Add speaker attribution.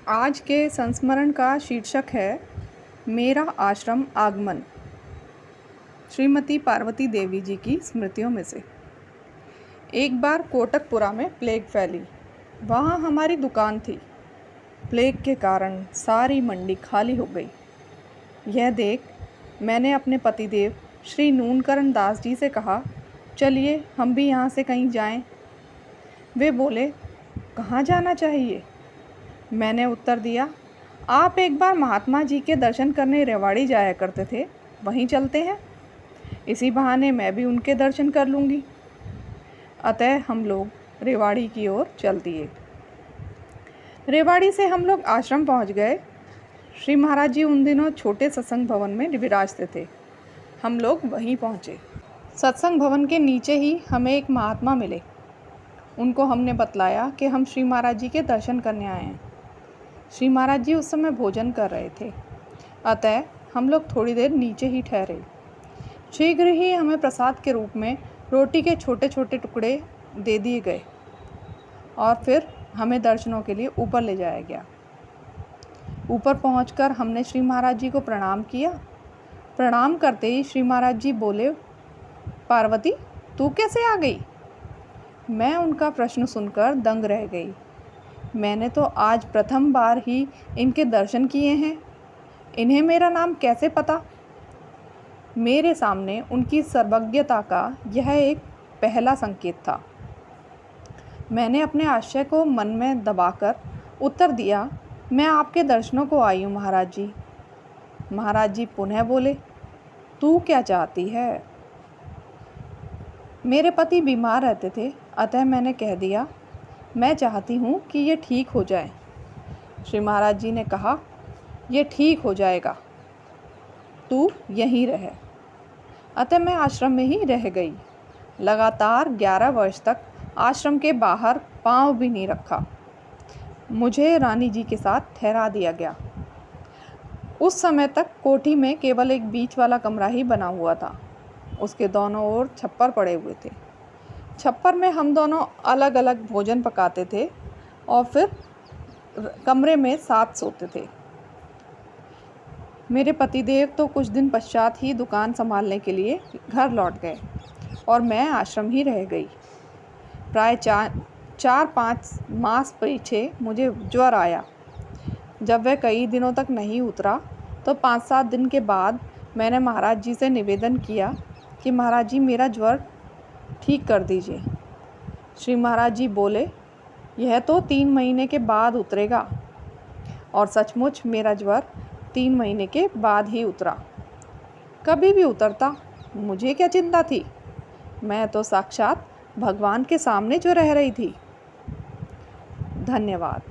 Speaker 1: आज के संस्मरण का शीर्षक है मेरा आश्रम आगमन। श्रीमती पार्वती देवी जी की स्मृतियों में से। एक बार कोटकपुरा में प्लेग फैली। वहाँ हमारी दुकान थी। प्लेग के कारण सारी मंडी खाली हो गई। यह देख मैंने अपने पतिदेव श्री नूनकरण दास जी से कहा, चलिए हम भी यहाँ से कहीं जाएं। वे बोले, कहाँ जाना चाहिए? मैंने उत्तर दिया, आप एक बार महात्मा जी के दर्शन करने रेवाड़ी जाया करते थे, वहीं चलते हैं। इसी बहाने मैं भी उनके दर्शन कर लूँगी। अतः हम लोग रेवाड़ी की ओर चल दिए। रेवाड़ी से हम लोग आश्रम पहुँच गए। श्री महाराज जी उन दिनों छोटे सत्संग भवन में विराजते थे। हम लोग वहीं पहुँचे। सत्संग भवन के नीचे ही हमें एक महात्मा मिले। उनको हमने बतलाया कि हम श्री महाराज जी के दर्शन करने आए हैं। श्री महाराज जी उस समय भोजन कर रहे थे, अतः हम लोग थोड़ी देर नीचे ही ठहरे। शीघ्र ही हमें प्रसाद के रूप में रोटी के छोटे छोटे टुकड़े दे दिए गए और फिर हमें दर्शनों के लिए ऊपर ले जाया गया। ऊपर पहुंचकर हमने श्री महाराज जी को प्रणाम किया। प्रणाम करते ही श्री महाराज जी बोले, पार्वती तू कैसे आ गई? मैं उनका प्रश्न सुनकर दंग रह गई। मैंने तो आज प्रथम बार ही इनके दर्शन किए हैं, इन्हें मेरा नाम कैसे पता? मेरे सामने उनकी सर्वज्ञता का यह एक पहला संकेत था। मैंने अपने आश्चर्य को मन में दबाकर उत्तर दिया, मैं आपके दर्शनों को आई हूँ महाराज जी। महाराज जी पुनः बोले, तू क्या चाहती है? मेरे पति बीमार रहते थे, अतः मैंने कह दिया, मैं चाहती हूँ कि ये ठीक हो जाए। श्री महाराज जी ने कहा, ये ठीक हो जाएगा, तू यहीं रह। अतः मैं आश्रम में ही रह गई। लगातार 11 वर्ष तक आश्रम के बाहर पाँव भी नहीं रखा। मुझे रानी जी के साथ ठहरा दिया गया। उस समय तक कोठी में केवल एक बीच वाला कमरा ही बना हुआ था। उसके दोनों ओर छप्पर पड़े हुए थे। छप्पर में हम दोनों अलग अलग भोजन पकाते थे और फिर कमरे में साथ सोते थे। मेरे पतिदेव तो कुछ दिन पश्चात ही दुकान संभालने के लिए घर लौट गए और मैं आश्रम ही रह गई। प्राय 4-5 मास पीछे मुझे ज्वर आया। जब वह कई दिनों तक नहीं उतरा तो 5-7 दिन के बाद मैंने महाराज जी से निवेदन किया कि महाराज जी मेरा ज्वर ठीक कर दीजिए। श्री महाराज जी बोले, यह तो 3 महीने के बाद उतरेगा। और सचमुच मेरा ज्वर 3 महीने के बाद ही उतरा। कभी भी उतरता, मुझे क्या चिंता थी? मैं तो साक्षात भगवान के सामने जो रह रही थी। धन्यवाद।